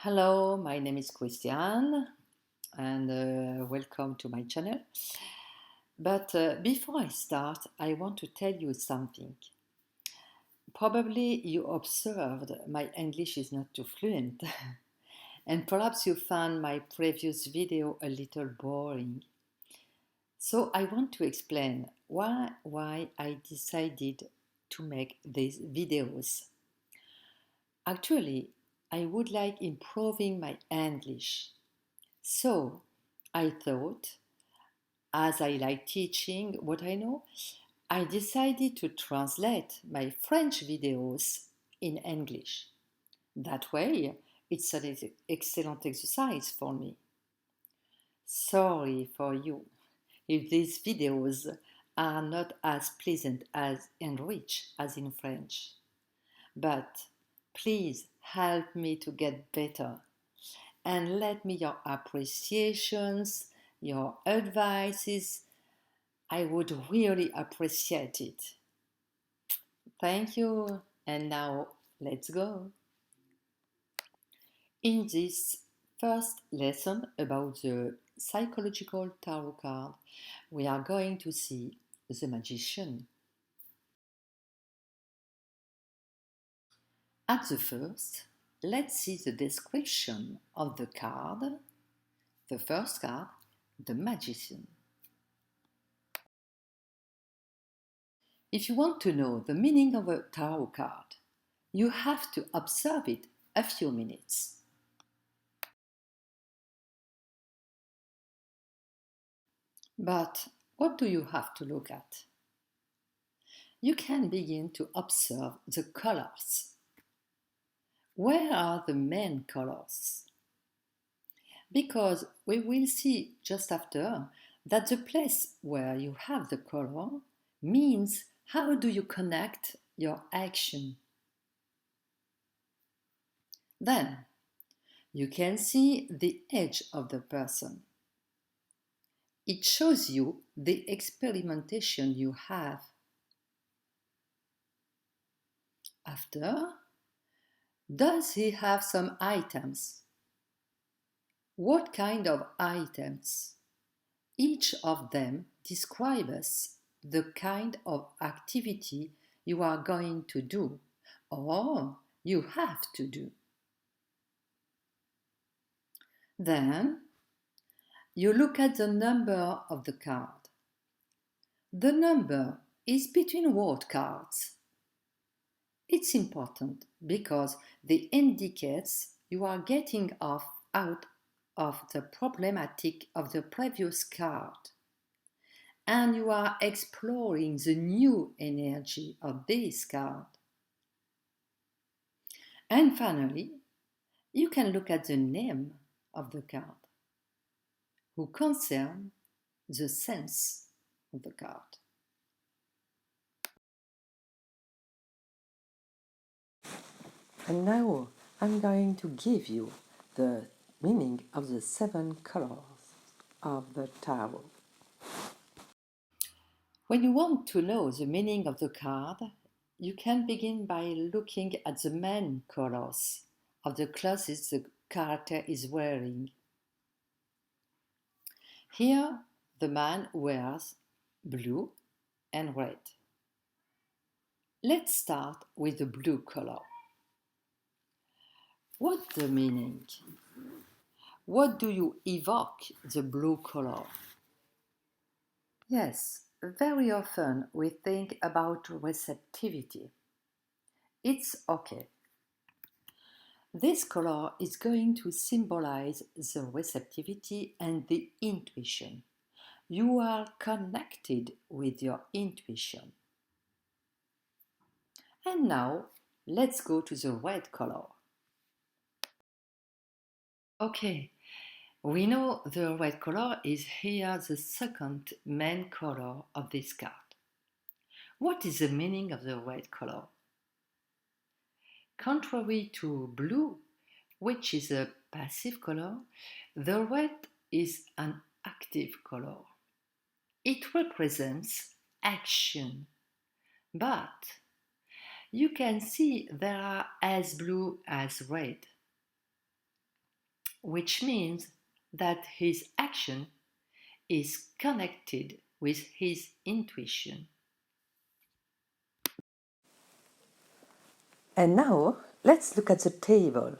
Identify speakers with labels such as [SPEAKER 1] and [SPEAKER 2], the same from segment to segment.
[SPEAKER 1] Hello, my name is Christian and welcome to my channel. But before I start, I want to tell you something. Probably you observed my English is not too fluent, and perhaps you found my previous video a little boring. So I want to explain why I decided to make these videos. Actually, I would like improving my English. So I thought, as I like teaching what I know, I decided to translate my French videos in English. That way, it's an excellent exercise for me. Sorry for you if these videos are not as pleasant as and rich as in French. But please help me to get better and let me your appreciations, your advices. I would really appreciate it. Thank you. And now let's go. In this first lesson about the psychological tarot card, we are going to see the magician. At the first, let's see the description of the card. The first card, the magician. If you want to know the meaning of a tarot card, you have to observe it a few minutes. But what do you have to look at? You can begin to observe the colors. Where are the main colors? Because we will see just after that the place where you have the color means how do you connect your action. Then you can see the edge of the person. It shows you the experimentation you have. After, does he have some items? What kind of items? Each of them describes the kind of activity you are going to do or you have to do. Then you look at the number of the card. The number is between word cards. It's important because it indicates you are getting out of the problematic of the previous card and you are exploring the new energy of this card. And finally, you can look at the name of the card, who concern the sense of the card. And now I'm going to give you the meaning of the 7 colors of the tarot. When you want to know the meaning of the card, you can begin by looking at the main colors of the clothes the character is wearing. Here, the man wears blue and red. Let's start with the blue color. What's the meaning? What do you evoke the blue color? Yes, very often we think about receptivity. It's okay. This color is going to symbolize the receptivity and the intuition. You are connected with your intuition. And now, let's go to the red color. Okay, we know the red color is here the second main color of this card. What is the meaning of the red color? Contrary to blue, which is a passive color, the red is an active color. It represents action, but you can see there are as blue as red. which means that his action is connected with his intuition.
[SPEAKER 2] And now let's look at the table.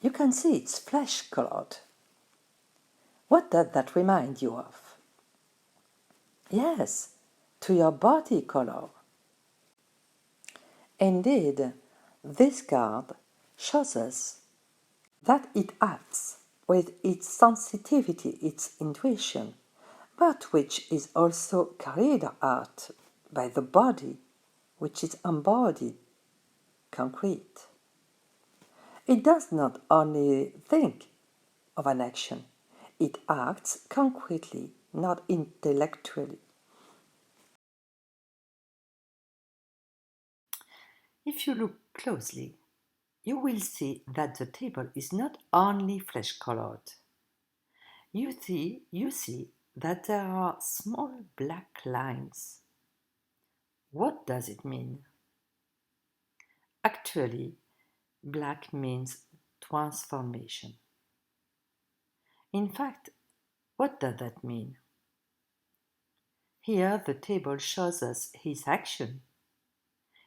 [SPEAKER 2] You can see it's flesh colored. What does that remind you of? Yes, to your body color. Indeed, this card shows us that it acts with its sensitivity, its intuition, but which is also carried out by the body, which is embodied, concrete. It does not only think of an action, it acts concretely, not intellectually.
[SPEAKER 1] If you look closely, you will see that the table is not only flesh colored. You see that there are small black lines. What does it mean? Actually, black means transformation. In fact, what does that mean? Here the table shows us his action,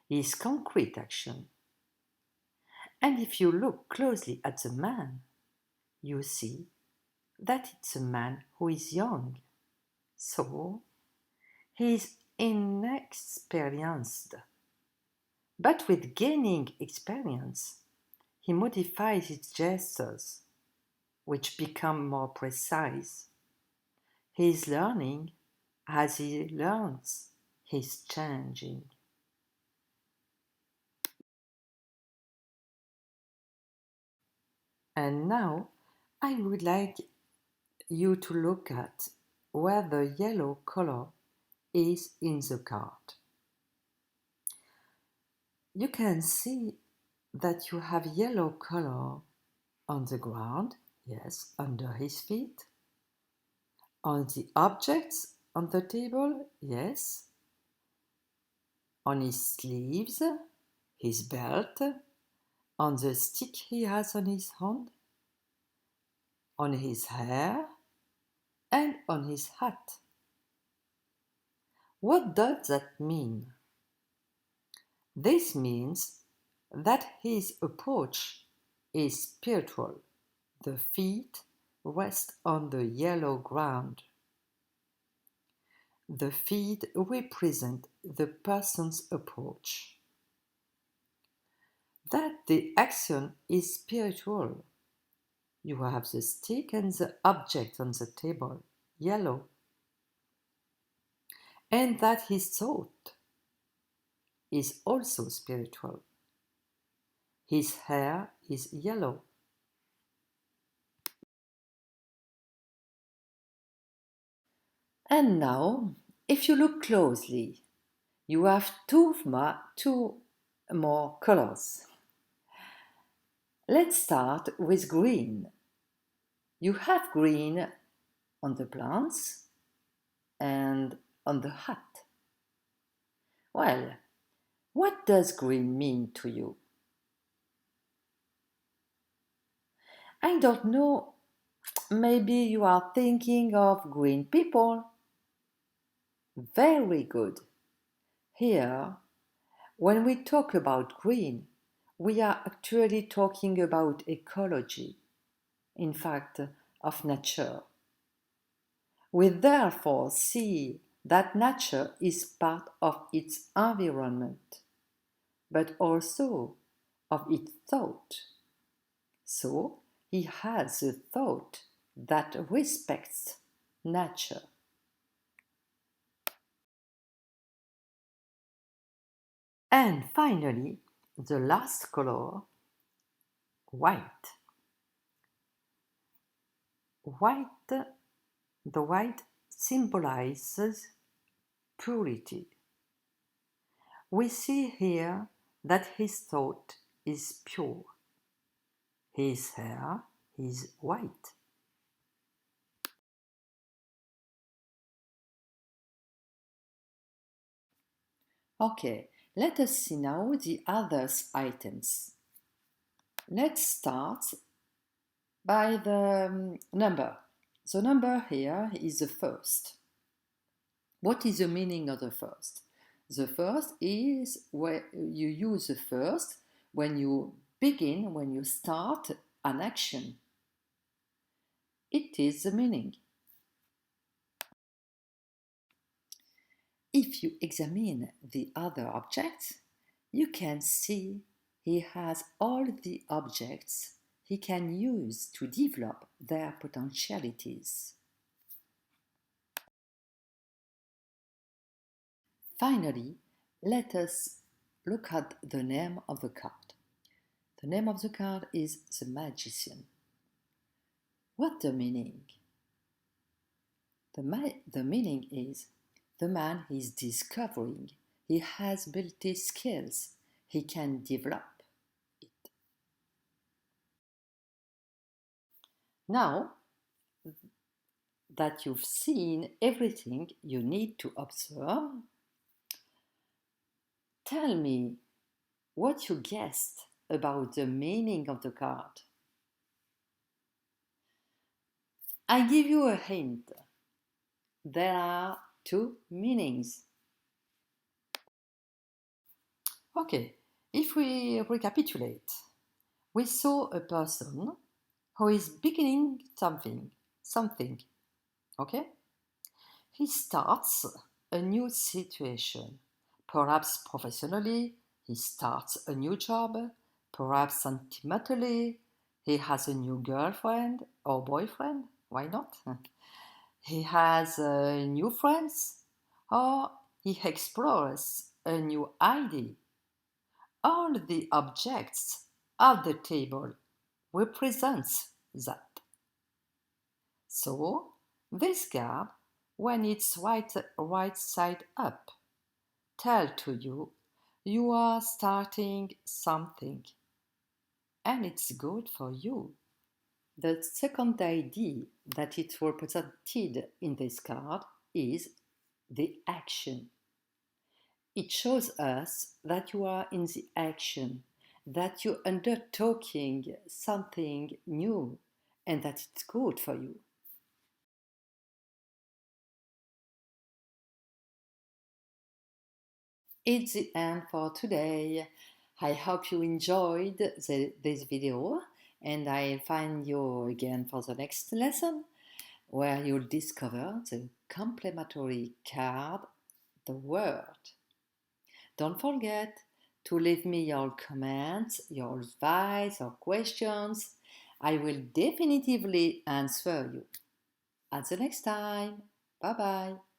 [SPEAKER 1] his concrete action. And if you look closely at the man, you see that it's a man who is young. So, he is inexperienced. But with gaining experience, he modifies his gestures, which become more precise. He is learning as he learns, he's changing. And now I would like you to look at where the yellow color is in the card. You can see that you have yellow color on the ground, yes, under his feet, on the objects on the table, yes, on his sleeves, his belt, on the stick he has on his hand, on his hair, and on his hat. What does that mean? This means that his approach is spiritual. The feet rest on the yellow ground. The feet represent the person's approach. That the action is spiritual. You have the stick and the object on the table, yellow. And that his thought is also spiritual. His hair is yellow. And now, if you look closely, you have two more colors. Let's start with green. You have green on the plants and on the hat. Well, what does green mean to you? I don't know. Maybe you are thinking of green people. Very good. Here, when we talk about green, we are actually talking about ecology, in fact, of nature. We therefore see that nature is part of its environment, but also of its thought. So he has a thought that respects nature. And finally, the last color, white. White, the white symbolizes purity. We see here that his thought is pure. His hair is white. Okay, let us see now the others items. Let's start by the number. The number here is the first. What is the meaning of the first? The first is where you use the first when you begin, when you start an action. It is the meaning. If you examine the other objects, you can see he has all the objects he can use to develop their potentialities. Finally, let us look at the name of the card. The name of the card is the Magician. What the meaning? The meaning is the man is discovering. He has ability skills. He can develop it. Now that you've seen everything you need to observe, tell me what you guessed about the meaning of the card. I give you a hint. There are two meanings. Okay, if we recapitulate, we saw a person who is beginning something, okay? He starts a new situation, perhaps professionally, he starts a new job, perhaps sentimentally, he has a new girlfriend or boyfriend, why not? He has new friends, or he explores a new idea. All the objects at the table represents that. So, this card, when it's right side up, tell to you you are starting something and it's good for you. The second idea that is represented in this card is the action. It shows us that you are in the action, that you're undertaking something new, and that it's good for you. It's the end for today. I hope you enjoyed this video, and I'll find you again for the next lesson where you'll discover the complementary card, the word. Don't forget to leave me your comments, your advice, or questions. I will definitively answer you. Until next time, bye bye.